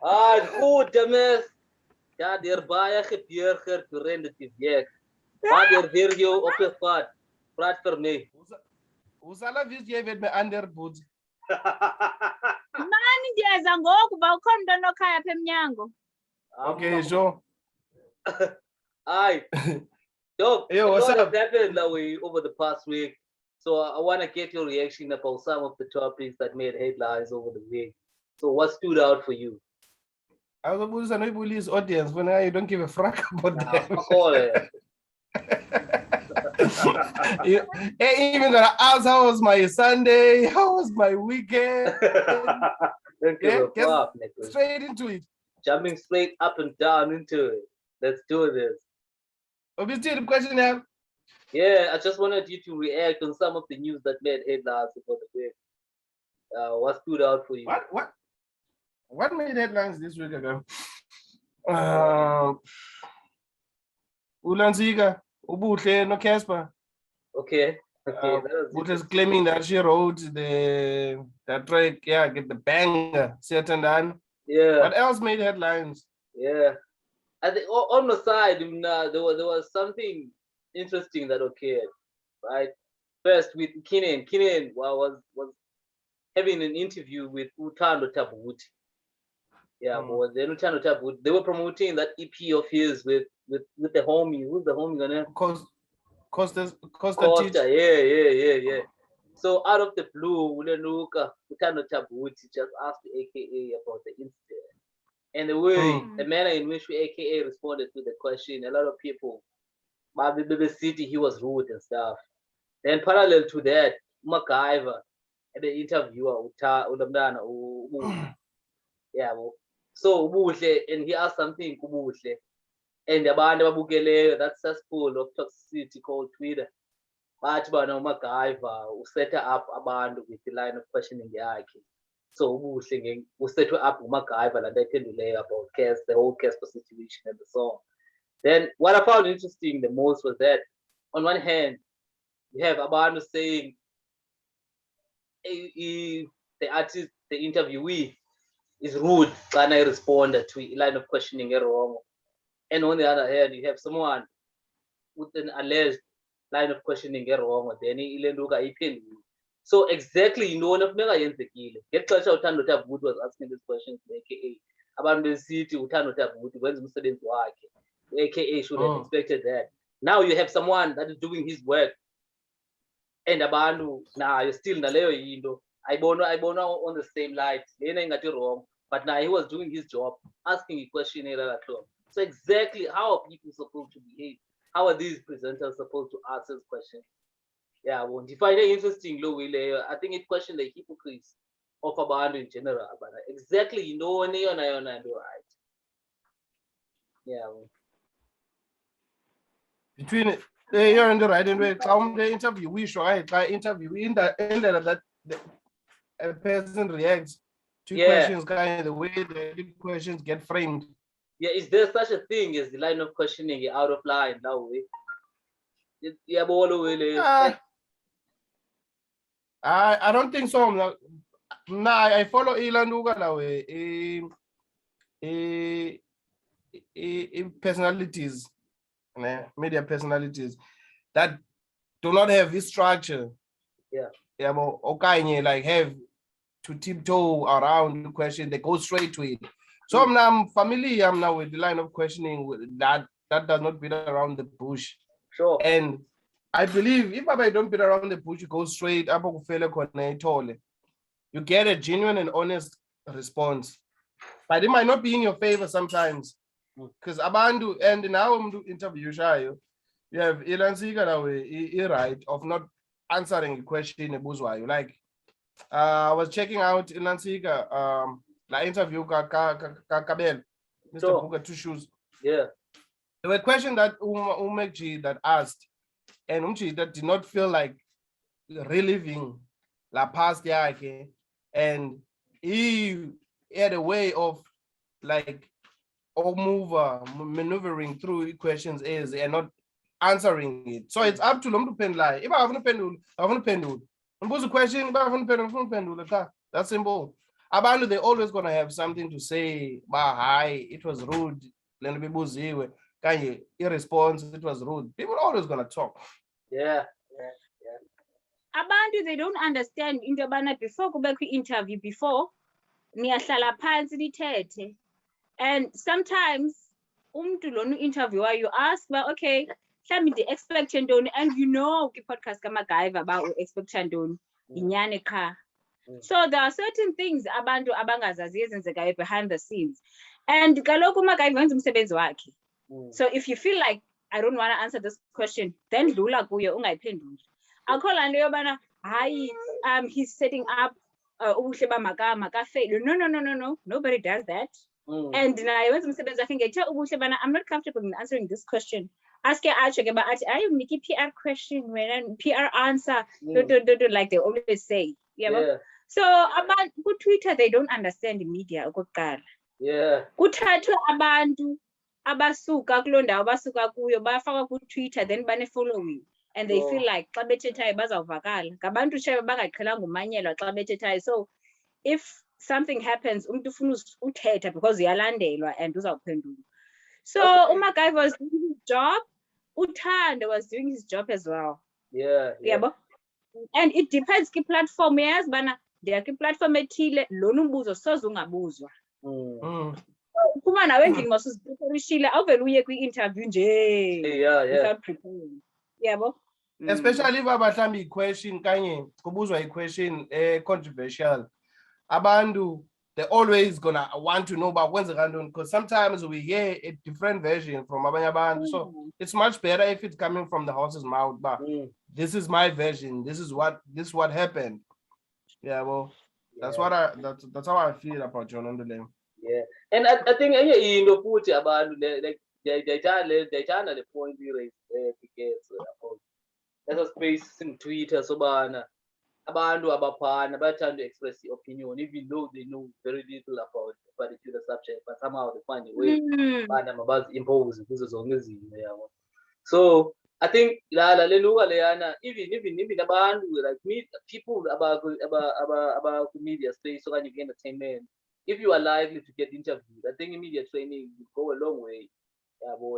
Ah, goed, dames. Ja, der baie gebeur durant die week. Maar der weer jou op die pad. Praat vir my. Usala vis jy weet my ander boot. Mani ndiyeza ngoku bawukhona into nokhaya apha emnyango. Okay, sure. Aye. Yo, what's what up? has happened that way over the past week? So I want to get your reaction about some of the topics that made headlines over the week. So what stood out for you? I was supposed to know police audience when you don't give a fuck about them. Even gonna ask how was my Sunday, how was my weekend? Don't give a fuck, straight into it. Jumping straight up and down into it. Let's do this. Obviously, the question now. Yeah, I just wanted you to react on some of the news that made headlines over the week. What stood out for you? What made headlines this week ago? Ulanziga, Boohle, no Cassper. Okay. Boohle's claiming that she wrote that track, get the banger, SU&D. Yeah. What else made headlines? Yeah. I think on the side, there was something interesting that occurred, right? First with Kinen. Kinen was having an interview with Thando Thabooty. Yeah, but then Thando Thabooty, they were promoting that EP of his with the homie. Who's the homie gonna? Costa. Yeah. So out of the blue, Thando Thabooty just asked the AKA about the incident. And the way, the manner in which the AKA responded to the question, a lot of people, the city, he was rude and stuff. Then parallel to that, MacGyver, the interviewer, so Boohle, and he asked something to Boohle. And the band of Bugele, that cesspool of toxicity called Twitter. But MacGyver set up a band with the line of questioning the arcade. So we were singing, we set up MacGyver and they tell you about Cass, the whole Cassper situation and the song. Then what I found interesting the most was that on one hand, you have Abando saying the artist, the interviewee is rude when I responded to a line of questioning wrong. And on the other hand, you have someone with an alleged line of questioning wrong, then he so exactly, one of the get culture Thando Thabooty was asking this question to AKA about the city Thando Thabooty when's Mr. work. AKA should have expected that. Now you have someone that is doing his work, and Abandu now you're still Naleo I bono on the same light. Wrong, but now he was doing his job, asking a question. So exactly how are people supposed to behave? How are these presenters supposed to answer this question? Yeah, well, define it interesting, I think it questioned the hypocrites of Abandu in general, but exactly, right. Yeah. Well. Between you're in the right way, the interview we show interview in that a person reacts to questions, kind of the way the questions get framed. Yeah, is there such a thing as the line of questioning out of line that way? I don't think so. I follow Ilanduga that way. Personalities, media personalities that do not have this structure. Yeah, but okay, like have to tiptoe around the question, they go straight to it. So I'm familiar now with the line of questioning that does not beat around the bush. Sure. And I believe if I don't beat around the bush, you go straight up, you get a genuine and honest response. But it might not be in your favor sometimes. Because Abandu and now I'm doing interview Shayo, you have Ilan right of not answering the question like I was checking out Ilan Siga la interview Kabel, Mr. Buka Two Shoes. Yeah. There were questions that Umekji that asked, and Umchi that did not feel like reliving la past year, and he had a way of like maneuvering through questions and not answering it. So it's up to lo muntu uphendulayo. If I have uphendula. Umbuza question, if I have uphendula. That's simple. Abantu, they always gonna have something to say. Hi, it was rude. Lena bibuziwe. Kanye, irresponse, it was rude. People are always gonna talk. Yeah. Abantu, they don't understand into yobana before kube kwi-interview before niyahlala phansi nithethe, and sometimes umuntu lona interviewer you ask ba okay mhlawumbe ndi-expect ntoni, and you know kwi-podcast kaMacGyver ba u-expect ntoni inyani qha. So there are certain things abantu abangazazi ezenzekayo behind the scenes, and kaloku uMacGyver wenza umsebenzi wakhe. So if you feel like I don't want to answer this question, then dlula kuye ungayiphenduli. Akho laa nto yobana hayi he's setting up ubuhle makafeyile. No, nobody does that. And naye wenza umsebenzi wakhe ngethe ubuhle bana I'm not comfortable in answering this question. Aske atsho ke ba athi ayi unike PR question wena PR answer like they always say. Yeah. So abantu ku-Twitter they don't understand the media okokuqala. Yeah. Kuthathwe abantu abasuka kuloo ndawo basuka kuyo bafaka ku-Twitter then bane-following, and they feel like xa bethethayo bazawuvakala. Ngabantu shebe bangaqhelanga umanyelwa xa bethethayo. So if something happens umuntu ufuna uthetha because uyalandelwa and uzawuphendula. So uMacGyver was doing his job, uThando was doing his job as well. Yeah. And it depends ki-platform. Yazi bana ndiya kwi-platform ethile lona umbuzo soze ungabuzwa. Kuma nawe endlini masuzipreparishile awuvele uye kwi-interview nje. Without preparing. Yabo. Especially if abahlambi i-question kanye kubuzwa i-question controversial. Abantu, they're always gonna want to know about when's it, because sometimes we hear a different version from abanye abantu. So it's much better if it's coming from the horse's mouth. But this is my version. This is what happened. Yeah, well, that's how I feel about John Ondole. Yeah, and I think into futhi abantu like they'tana the point we raised because there's a space in Twitter sobana abantu abaphana bathanda to express the opinion even though they know very little about the particular subject, but somehow they find a way bana mabazi impose kuzo zonke izinto yabo. So I think leluka leyana even abantu like me, people about media space okanye entertainment, if you are likely to get interviewed, I think media training will go a long way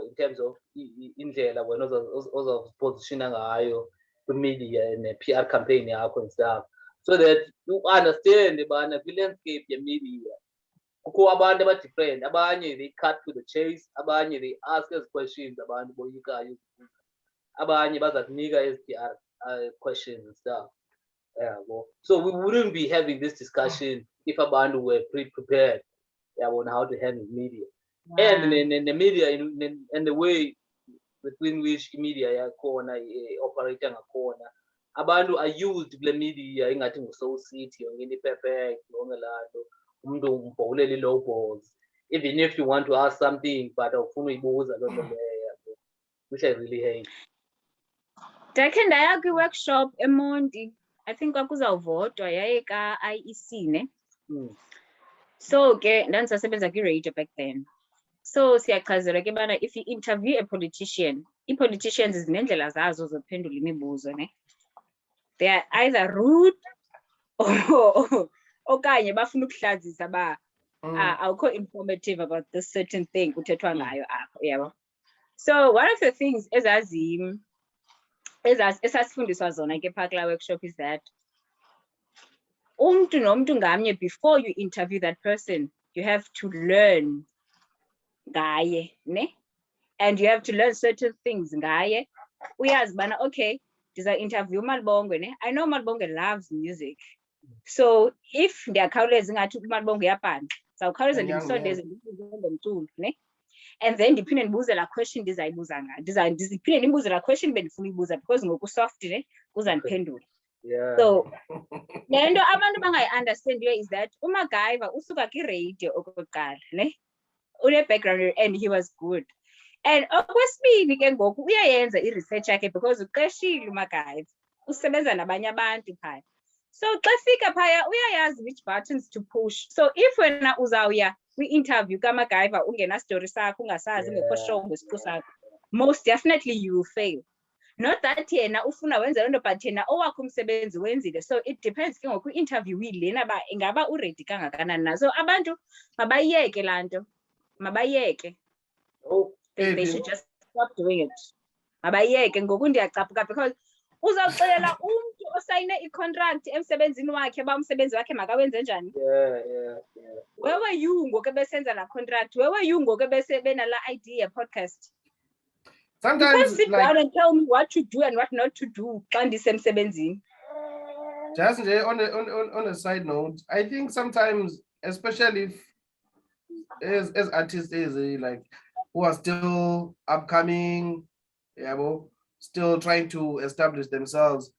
in terms of indlela wena ozazipositiona ngayo media and a PR campaign and stuff, so that you understand the landscape of media. Kukho abantu different, abanye they cut to the chase, abanye they ask us questions abantu boyikayo, abanye bazakunika as PR questions and stuff. So we wouldn't be having this discussion if abantu were pre-prepared on how to handle media. And in the media and the way between which media operate corner, abantu are used the media ingathi ngu-City or any perfect umuntu umbhawulele low balls, even if you want to ask something but awufuna uyibuza loo nto leyo, which I really hate. Ndakhe ndaya kwi-workshop eMonti, I think kwakuzawuvotwa yaye ka-IEC ne. So ke ndandisasebenza kwi-radio back then. So siyachazelwa ke bana if you interview a politician, i-politicians zinendlela zazo zophendula imibuzo ne. They are either rude or okanye bafuna ukuhlazisa ba awukho informative about this certain thing kuthethwa ngayo apho yabo. So one of the things esasifundiswa zona ke phakla workshop is that umuntu nomuntu ngamnye, before you interview that person, you have to learn ngaye ne, and you have to learn certain things ngaye. Uyazi bana okay ndiza interview Malibongwe ne, I know Malibongwe loves music, so if ndiyakhawuleza ngathi uMalibongwe uyabhanda zawukhawuleza ndimsondeze ngomculo ne, and then ndiphinde ndibuze la question ndizayibuza ngayo, ndiphinde ndimbuze la question bendifuna uyibuza because ngoku soft ne uzandiphendula. So lento abantu bangayi-understandiyo is that uMacGyver usuka kwi-radio okokuqala ne, une-background and he was good, and okwesibini ke ngoku uyayenza i-research yakhe because uqeshile uMacGyver, usebenza nabanye abantu phaya. So xa fika phaya uyayazi which buttons to push. So if wena uzawuya kwi-interview kaMacGyver ungena story sakho ungasazi ngekho show ngesiqu sakho, most definitely you will fail. Not that yena ufuna wenza lento but yena owakho umsebenzi wenzile. So it depends ke ngoku interview lena ba ingaba uready kangakanani na. So abantu mabayeke lanto. Mabayeke. Oh, They should just stop doing it. Mabayeke ngoku ndiyacaphuka because uzawuxelela umuntu osayine i-contract emsebenzini wakhe ba umsebenzi wakhe makawenze njani. Yeah. Where were you ngoku besenza la contract? Where were you ngoku bese benala idea podcast? Sometimes you can't sit down and tell me what to do and what not to do. Just on a side note, I think sometimes, especially if, as artists like who are still upcoming, still trying to establish themselves,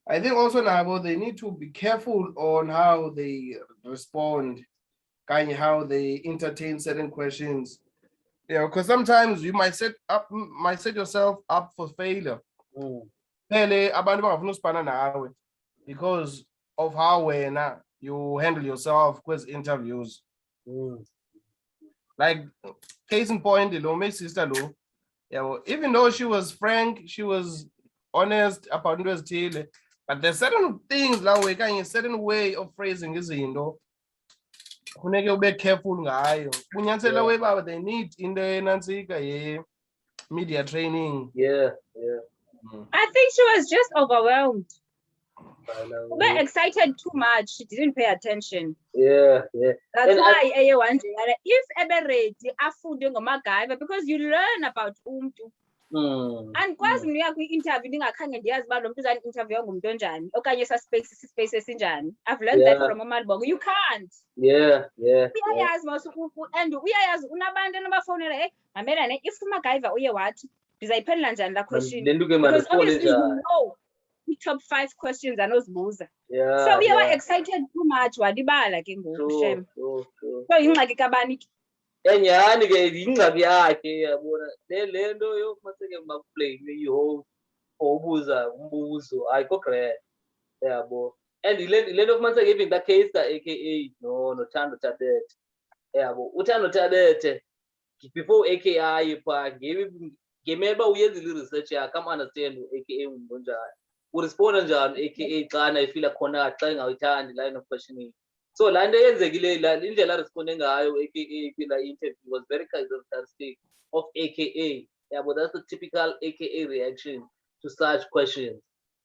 I think also now they need to be careful on how they respond, kind of how they entertain certain questions. Because sometimes you might set yourself up for failure. Because of how you handle yourself with interviews. Like case in point, my sister, even though she was frank, she was honest about it, but there's certain things like we a certain way of phrasing is be careful ngayo. They need in the media training. Yeah. I think she was just overwhelmed. We're excited too much. She didn't pay attention. Yeah. That's why I wonder if ever ready afunding MacGyver because you learn about umntu. And kwazi niya kwi-interview ndingakhange ndiyazi uba lo mntu uzani-interview ngumntu onjani okanye space esinjani. I've learned that from Malibongwe. You can't. Yeah. Uyayazi and uyayazi unabantu enabafowunela mamela ne if uMacGyver uye wathi ndizayiphendula njani la question because obviously you know the top 5 questions anozibuza. So we were excited too much wadibala ke ngoku shem. So ingxaki kabani ke enyani ke ingxaki yakhe yabona le nto yokumaseke bakuplay i-host obuza umbuzo ayikho great yabo and le nto kumaseke even that case aka no Thando Thabooty yabo uThando Thabooty before AKI pha ngemele uba uyenzile i-research yakhe understand aka unjani uresponda njani aka xana ifila khona xa ingawuyithandi line of questioning. So la nto yenzekile indlela responde ngayo aka kwila interview was very characteristic of aka but that's the typical aka reaction to such questions.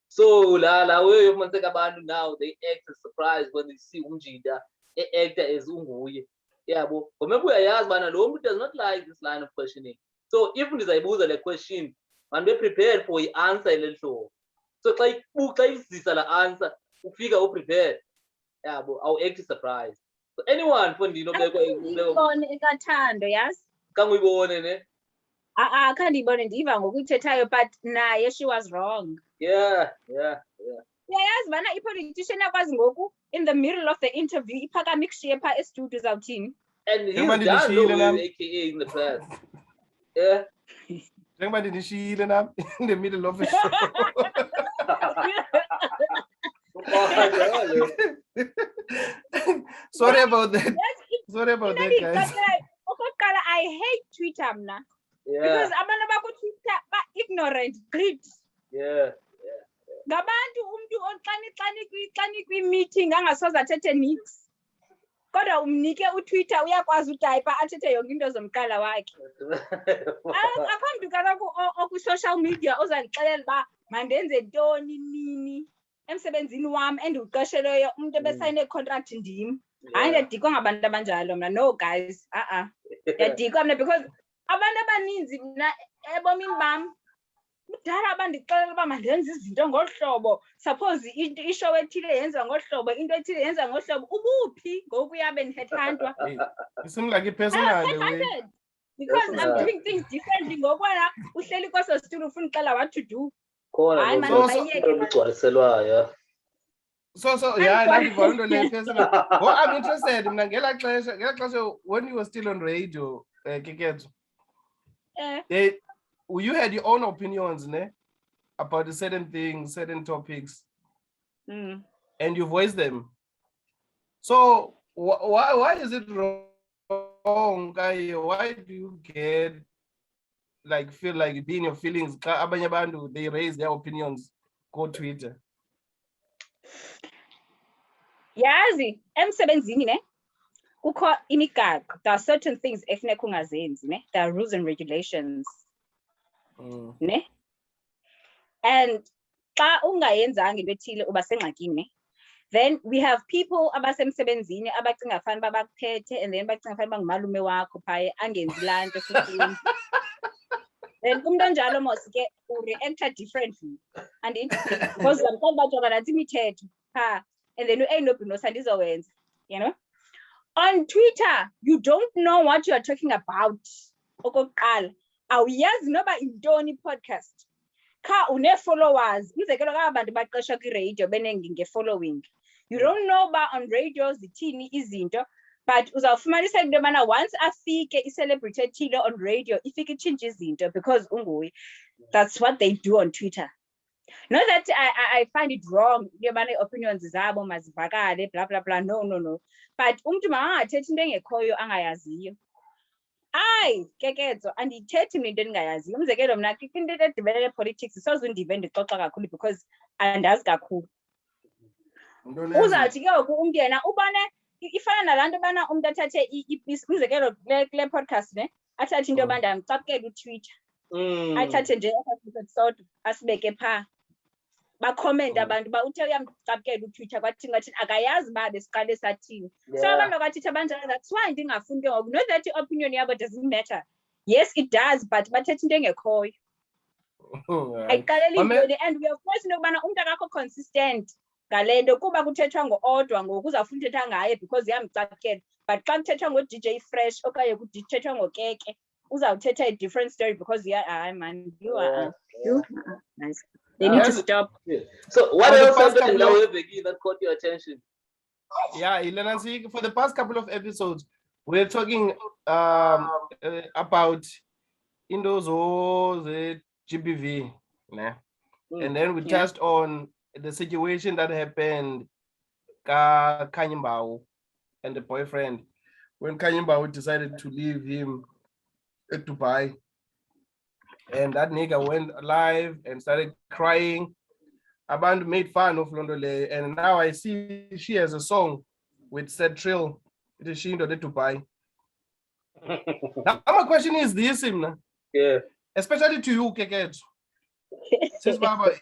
So la way yokumanseka abantu now they act surprised when they see umjida actor as unguye ngoba uyayazi bana lo muntu does not like this line of questioning. So if ndizayibuza le question man be prepared for i-answer le hlobo. So xa izisa la answer ufika uprepared I'll act surprised. So anyone for ndino uyibone ekaThando yazi kanguyibone ne khange ndiyibone ndiva ngokuyithethayo but naye she was wrong. Yeah. Uyayazi bana i-politician yakwazi ngoku in the middle of the interview iphakama ikushiye phaa estudio uzawuthini and he's done though aka in the past. Yeah. In the middle of a show. Sorry about that. Guys. I hate Twitter mna. Because abantu bakutwitter ba-ignorant grit. Yeah. Ngabantu umntu xani kwi-meeting angasoze athethe nix. Kodwa umnike uTwitter uyakwazi utypa athethe yonke into zomqala wakhe. Akho mntu kaloku oku-social media ozandixelela uba mandenze ntoni nini emsebenzini wam endiwuqeshelweyo umuntu ebesayine contract ndim. Hayi ndiyadikwa ngabantu abanjalo mna. No guys, ndiyadikwa mna because abantu abaninzi mna ebomini bam kudala abandixelela uba mandenze izinto ngolu hlobo. Suppose ishow ethile yenziwa ngolu hlobo, into ethile yenziwa ngolu hlobo. Ubuphi ngoku uyabe ndihedhandwa? You seem like a personal way. Because I'm doing things differently. Ngoku wena uhleli kweso situlo ufuna uxela what to do. Khona ugcwaliselwayo. So yeah, I'm interested. Mna ngela xesha when you were still on radio, Keketso. You had your own opinions, about the certain things, certain topics, and you voiced them. So why is it wrong, Guy? Why do you get like feel like being your feelings? Abanye abantu, they raise their opinions. Go Twitter. Yazi, emsebenzini ne. Kukho imigaqo. There are certain things efuneka ungazenzi ne. There are rules and regulations. Ne? And xa ungayenzanga into ethile uba sengxakini ne. Then we have people abasemsebenzini abacinga fana babakuphethe and then bacinga fana bangumalume wakho phaya angenzi laa nto futhi. Then umuntu onjalo mos ke react differently and because mhlawumbi bajonga nathi imithetho pha and then no sandizowenza, you know. On Twitter you don't know what you are talking about. Okokuqala awuyazi noba intoni podcast kha une followers umzekelo abantu baqesha kwi-radio nge-following. You don't know ba on radio zithini izinto, but uzawufumanisa into yobana once afike i-celebrity ethile on radio ifike itshintshe izinto because unguye. That's what they do on Twitter. Not that I find it wrong yobana opinions zabo mazivakale blah blah blah, no, but umuntu makangathethi into engekhoyo angayaziyo. Ayi kekezo andithethi into endingayaziyo. Umzekelo mna into edibene politics sozundive ndixoxa kakhulu because andazi kakhulu. Uzawuthi ke ngoku umntu yena ubone ifana nalaa nto ubana umntu athathe umzekelo kule podcast ne athathe into yoba ndamcapukela uTwitter athathe nje sodwa asibeke phaa bakhomenta abantu ba uthe uyamcapukela uTwitter kwathini ngathini akayazi uba besiqale sathini. So abantu abathetha abanjalo, that's why ndingafuni ke ngoku. Not that opinion yabo doesn't matter. Yes it does, but bathetha into engekhoyo. Ayiqaleli intoni and we of course into yokubana umntu akakho consistent ngale nto kuba kuthethwa ngo-Odwa ngoku uzawufuna uthetha ngaye because iyamcapukela, but xa kuthethwa ngo-DJ Fresh okanye kuthethwa ngokeke uzawuthetha a different story because man you nice. They need to stop. Yeah. So what else happened now that caught your attention? Yeah, Elena, for the past couple of episodes, we're talking about the GBV, and then we touched on the situation that happened Kanyimbao and the boyfriend when Kanyimbao decided to leave him at Dubai. And that nigga went live and started crying. Abantu made fun of Londole, and now I see she has a song with said Trill. It is she in the Dubai. Now my question is this, yeah, especially to you, Keket. Since Baba,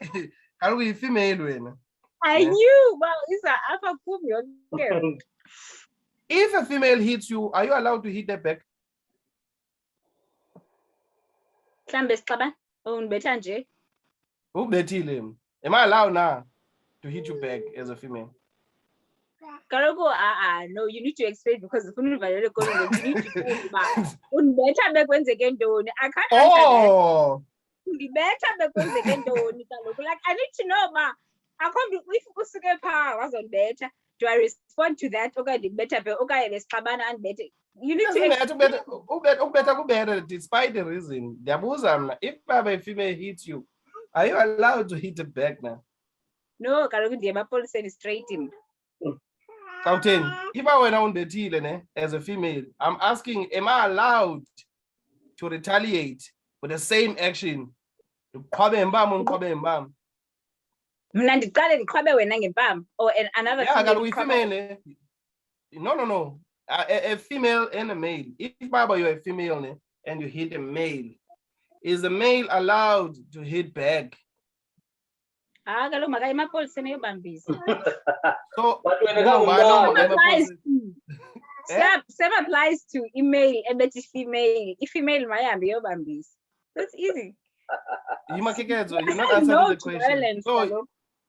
are we female? I knew. Well, it's a alpha kumyo. If a female hits you, are you allowed to hit her back? Am I allowed now to hit you back as a female? No, you need to explain because you need to go back. I can't answer that. Like I need to know, ma. I can't do if was on better. Do I respond to that? Okay, better, okay, let's come and better. You need to better despite the reason. If a female hits you, are you allowed to hit it back now? No, my policy is straight in. If I went on the deal as a female, I'm asking, am I allowed to retaliate with the same action? Or another female. No. A female and a male. If Baba you're a female and you hit a male, is the male allowed to hit back? So same applies to email and that is female. If female Miami, that's easy. You're not answering the question.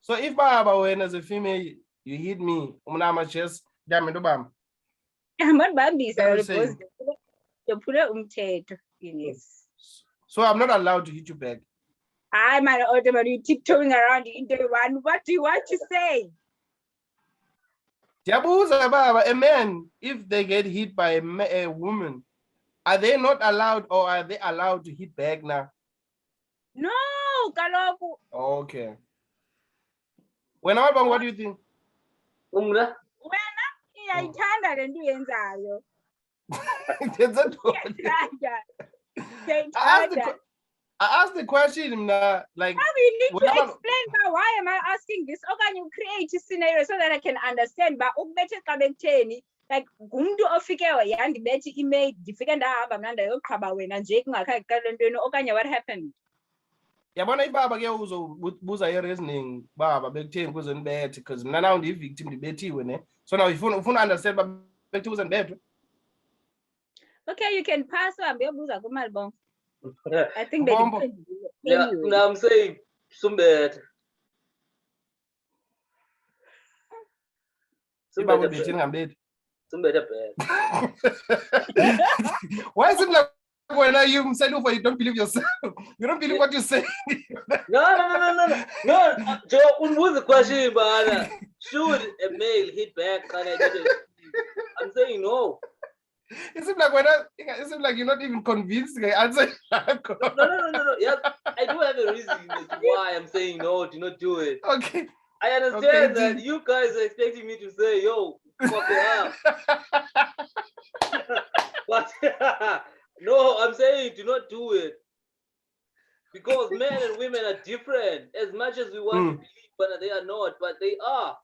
So if Baba when as a female you hit me, just damn it, Obama. So I'm not allowed to hit you back. I'm an automatic tiptoeing around the interview. What do you want to say? A man, if they get hit by a woman, are they not allowed or are they allowed to hit back now? No, Kaloku. Okay. What do you think? I asked the question, like. Now you need to explain why am I asking this? Or can you create a scenario so that I can understand? But like gumdu ofikewa yandi beti email difika ndahamba mnanda yoqhaba wena nje kungakhayi ntweni okanye what happened? Yabona ibaba ke uzobuza i-reasoning baba bekutheni kuze nibethe because mina now ndi-victim ndibethiwe ne. So now ufuna understand baba bekuthi kuze nibethwe. Okay, you can pass uhambe uyobuza kuMalibongwe. I think anyway. Now I'm saying Sumbet. Sumbet bad. Why is it like when you said you don't believe yourself? You don't believe what you say. No. Joe, what's the question, but should a male hit back? I'm saying no. It seems like you're not even convinced. No. Yes, I do have a reason why I'm saying no, do not do it. Okay. I understand that you guys are expecting me to say, yo, fuck it up. But no, I'm saying do not do it. Because men and women are different. As much as we want to believe, but they are not, but they are.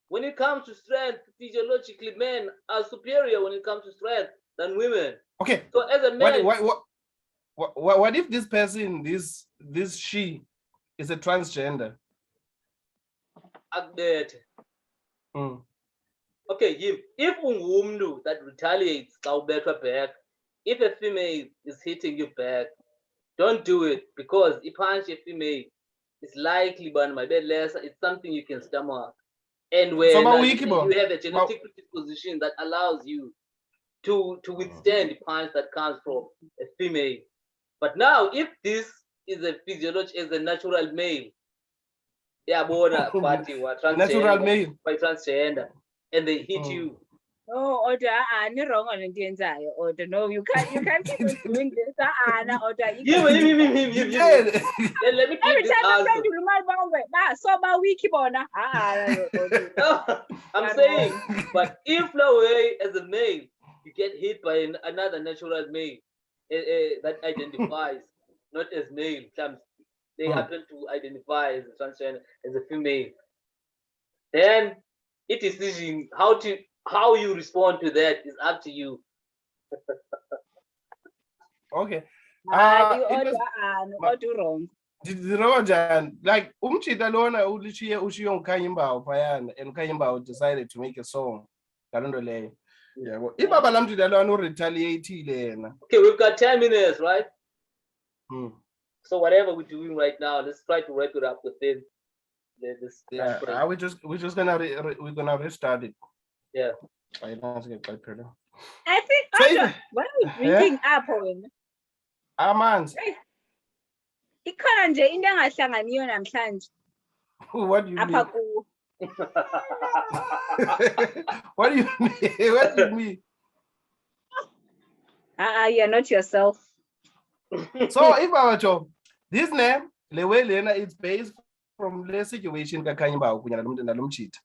When it comes to strength, physiologically, men are superior when it comes to strength than women. Okay. So as a man, what if this person, this she, is a transgender? Update. Okay, if ungumntu that retaliates, back. If a female is hitting you back, don't do it because if punch a female, it's likely, but my bed less. It's something you can stomach. And when you have a genetic predisposition that allows you to withstand the punch that comes from a female. But now, if this is a natural male, natural male by transgender, and they hit you. Oh, Odwa, I'm wrong on the Odwa, no, you can't keep doing this. Let me give this answer. I'm saying, but if no way as a male, you get hit by another natural male that identifies not as male, they happen to identify as a transgender, as a female, then it is decision how you respond to that is up to you. Okay. Like umchita lona ushiye ukhanyimbawo phayana and ukhanyimbawo decided to make a song. Kalonto leyo. Yabo. Ibaba lamchita lona uretaliate yena. Okay, we've got 10 minutes, right? So whatever we're doing right now, let's try to wrap it up within this. Yeah, we're just gonna restart it. Yeah. I think why are we drinking apple? Amanzi. Ikhona nje into engahlanganiyo namhlanje. What do you mean? Apha ku. What do you mean? What do you mean? You're not yourself. So if I were to, this name, Lewelena, it's based from the situation kakhanyimbawo kunya nalomchita.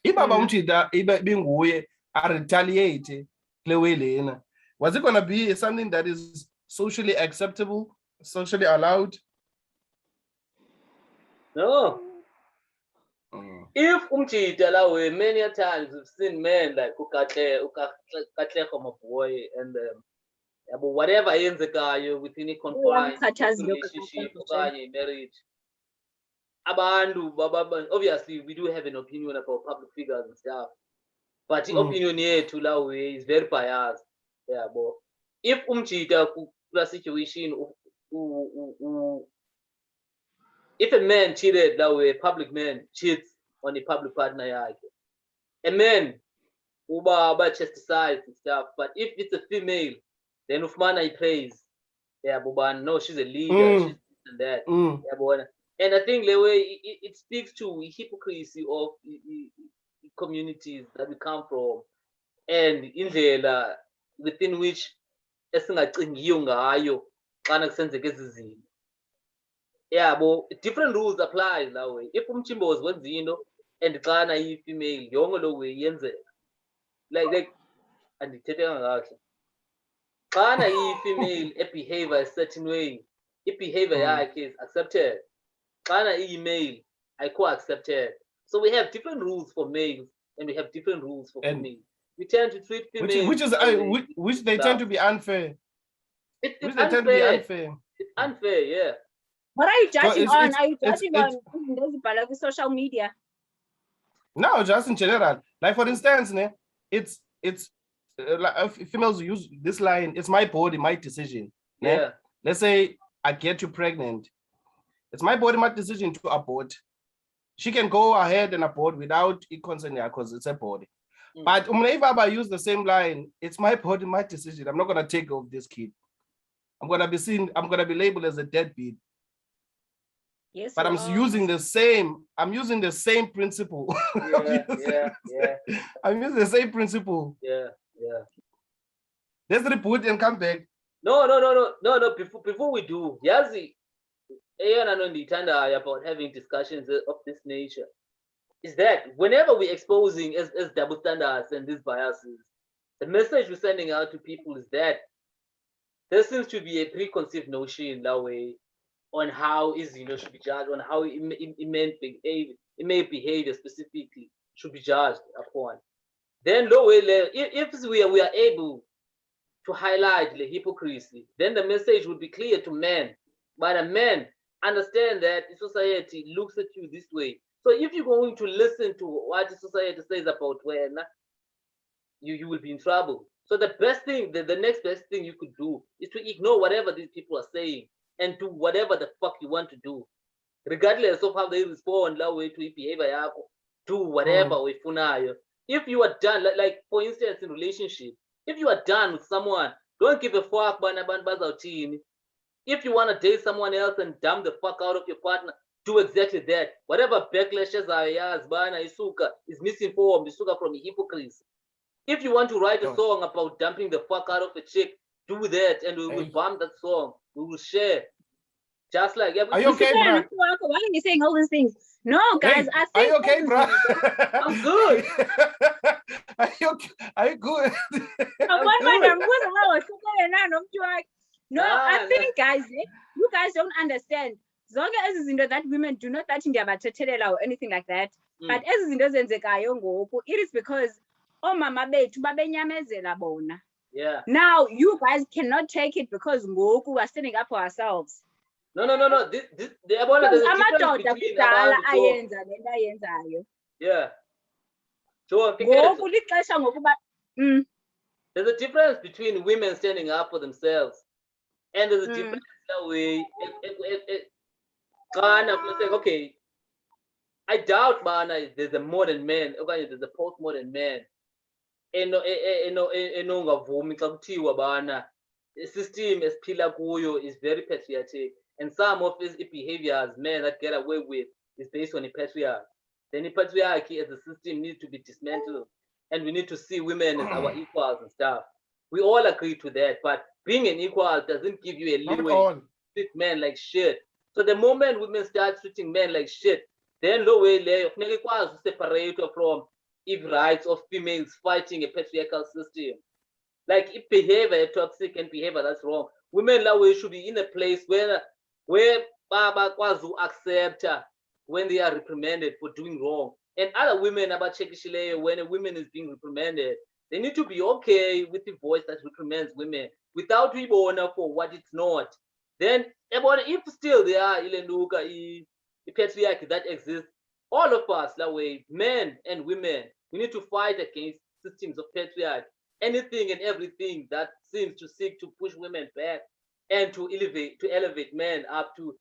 Ibaba umchita binguye a retaliate Lewelena. Was it gonna be something that is socially acceptable, socially allowed? No. If umchita lawe, many times we've seen men like ukatle from a boy and but whatever ends the guy within a confined relationship, marriage. Obviously, we do have an opinion about public figures and stuff, but the opinion here to Lawe is very biased. Yeah, but if umchita the situation, if a man cheated Lawe, a public man cheats on a public partner, a man uba chastise and stuff. But if it's a female, then Ufmana he prays. Yeah, but no, she's a leader, she's this and that. Yeah, but and I think the way it speaks to hypocrisy of communities that we come from, and in the within which yeah, but different rules apply that way. If umchimbo was one and kana female, like and the Xana i-female behavior a certain way, behavior yakhe is accepted. Xana i-male ayikho accepted. So we have different rules for males and we have different rules for females. We tend to treat females which they tend to be unfair. It's Which they tend to be unfair. It's unfair, yeah. What are you judging So on? Are you judging on social media? No, just in general. Like for instance, it's like females use this line, it's my body, my decision. Yeah. Let's say I get you pregnant. It's my body, my decision to abort. She can go ahead and abort without it concerning her because it's her body. But if I use the same line, it's my body, my decision. I'm not gonna take off this kid. I'm gonna be labeled as a deadbeat. Yes. But I'm using the same principle. Yeah. I'm using the same principle. Yeah. Let's reboot and come back. No. Before we do, Yazi, about having discussions of this nature is that whenever we're exposing as double standards and these biases, the message we're sending out to people is that there seems to be a preconceived notion that way on how should be judged, on how male behavior specifically should be judged upon. Then if we are able to highlight the hypocrisy, then the message would be clear to men. But a man understand that society looks at you this way. So if you're going to listen to what the society says about when you will be in trouble. So the best thing, the next best thing you could do is to ignore whatever these people are saying and do whatever the fuck you want to do, regardless of how they respond. To behavior, do whatever we funayo. If you are done, like for instance in relationship, if you are done with someone, don't give a fuck. If you want to date someone else and dump the fuck out of your partner, do exactly that. Whatever backlashes is misinformed, isuka from hypocrisy. If you want to write a song about dumping the fuck out of a chick, do that, and we will bump that song. We will share. Just like are you okay, bro? Why are you saying all these things? No, guys, I think. Are you okay, bro? I'm good. Are you good? No, I think, guys, you guys don't understand. Zonke ezizinto that women do not that ndiyabathethelela or anything like that. But ezizinto ezenzekayo ngoku, it is because omama bethu babenyamezela bona. Yeah. Now you guys cannot take it because ngoku we are standing up for ourselves. No. Amadoda kudala ayenza lento ayenzayo. Yeah. There's a difference between women standing up for themselves, and there's a difference that way. Okay, I doubt, man, there's a modern man, okay, there's a postmodern man. The system esiphila kuyo is very patriarchal, and some of his behaviors, men that get away with, is based on the patriarchy. Then the patriarchy as a system needs to be dismantled, and we need to see women as our equals and stuff. We all agree to that, but being an equal doesn't give you a leeway to treat men like shit. So the moment women start treating men like shit, then no way to separate from rights of females fighting a patriarchal system. Like if behavior toxic and behavior that's wrong, women should be in a place where Baba Kwazu accept when they are reprimanded for doing wrong. And other women when a woman is being reprimanded, they need to be okay with the voice that reprimands women without honor for what it's not. Then if still there are the patriarchy that exists, all of us men and women, we need to fight against systems of patriarchy. Anything and everything that seems to seek to push women back and to elevate men up to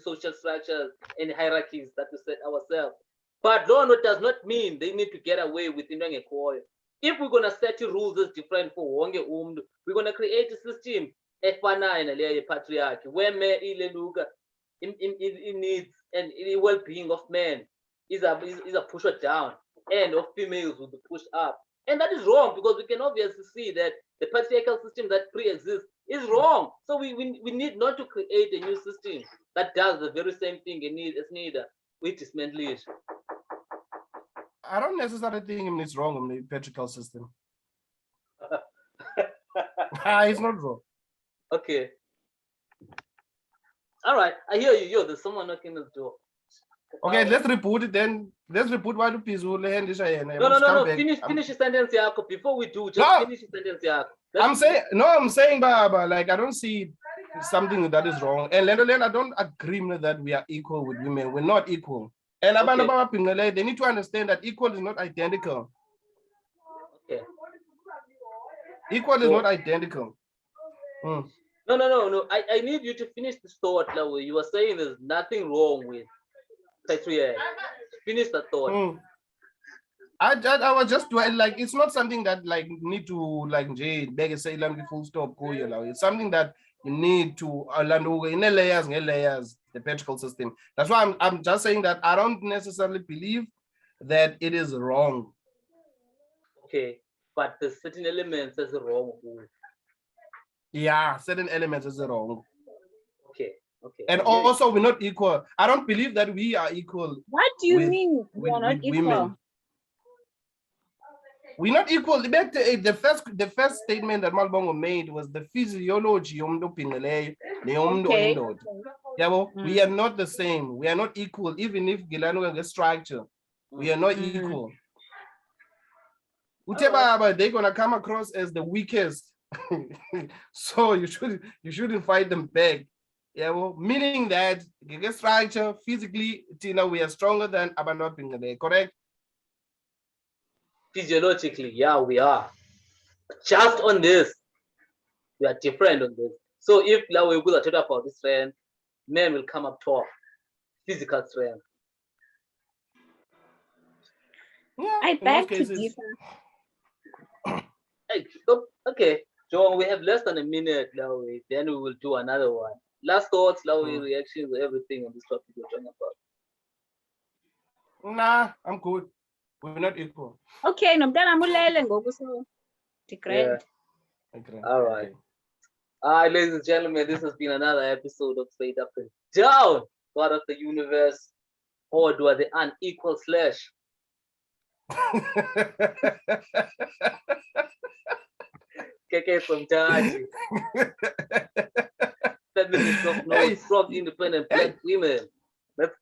social structures and hierarchies that we set ourselves. But no, it does not mean they need to get away with it. If we're gonna set rules that's different for wonke umuntu, we're gonna create a system patriarchy where men in needs and in well-being of men is a pushed down, and of females will be pushed up. And that is wrong because we can obviously see that the patriarchal system that pre-exists is wrong. So we need not to create a new system that does the very same thing we dismantle it. I don't necessarily think it's wrong in the patriarchal system. It's not wrong. Okay. All right, I hear you. Yo, there's someone knocking the door. Okay, let's reboot it then. Let's reboot why do Boohle hand this again. No. Finish your sentence, Yako. Before we do, just finish your sentence, Yako. I'm saying, Baba, like I don't see something that is wrong. And Lendo, I don't agree with that we are equal with women. We're not equal. And okay. They need to understand that equal is not identical. Okay. Equal is not identical. No. I need you to finish the thought, Lawe. You were saying there's nothing wrong with criteria. Finish the thought. I was just like, it's not something that like need to like beg and say full stop. It's something that you need to in layers, the petrol system. That's why I'm just saying that I don't necessarily believe that it is wrong. Okay, but there's certain elements that's wrong. Yeah, certain elements is wrong. Okay. And also we're not equal. I don't believe that we are equal. What do you mean we're not equal? Women. We're not equal. The first statement that Malibongwe made was the physiology. We are not the same. We are not equal. Even if Gilano gets structure, we are not equal. They're gonna come across as the weakest. So you shouldn't fight them back. Meaning that get structure physically, Tina, we are stronger than Abandoned, correct? Physiologically, yeah, we are. Just on this, we are different on this. So if now we will talk about this strength, men will come up top. Physical strength. Yeah, I beg to differ. Okay, John, we have less than a minute now. Then we will do another one. Last thoughts, reactions, everything on this topic we're talking about. Nah, I'm good. We're not equal. Okay, Nombande ngoku so great. All right. All right, ladies and gentlemen, this has been another episode of Straight Up and Down, part of the universe, Odwa the unequal slash. KK from Taji. Feminist of no strong, independent black women. Let's go.